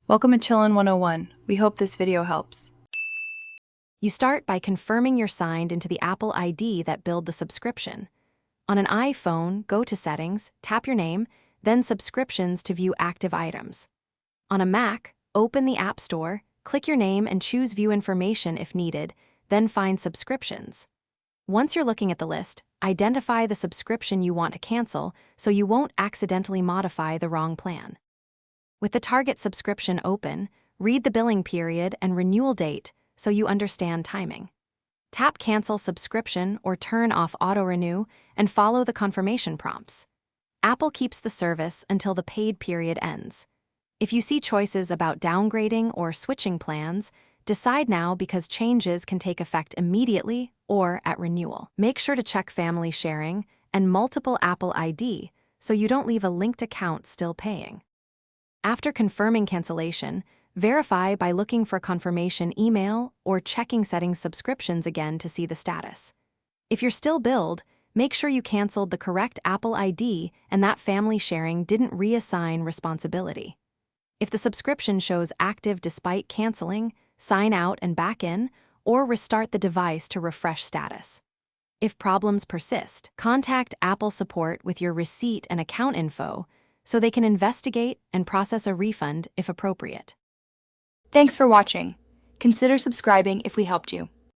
Welcome to Chillin' 101. We hope this video helps. You start by confirming you're signed into the Apple ID that billed the subscription. On an iPhone, go to Settings, tap your name, then Subscriptions to view active items. On a Mac, open the App Store, click your name and choose View Information if needed, then find Subscriptions. Once you're looking at the list, identify the subscription you want to cancel so you won't accidentally modify the wrong plan. With the target subscription open, read the billing period and renewal date so you understand timing. Tap Cancel Subscription or turn off Auto-Renew and follow the confirmation prompts. Apple keeps the service until the paid period ends. If you see choices about downgrading or switching plans, decide now because changes can take effect immediately or at renewal. Make sure to check family sharing and multiple Apple ID so you don't leave a linked account still paying. After confirming cancellation, verify by looking for confirmation email or checking Settings Subscriptions again to see the status. If you're still billed, make sure you canceled the correct Apple ID and that family sharing didn't reassign responsibility. If the subscription shows active despite canceling, sign out and back in, or restart the device to refresh status. If problems persist, contact Apple support with your receipt and account info so they can investigate and process a refund if appropriate. Thanks for watching. Consider subscribing if we helped you.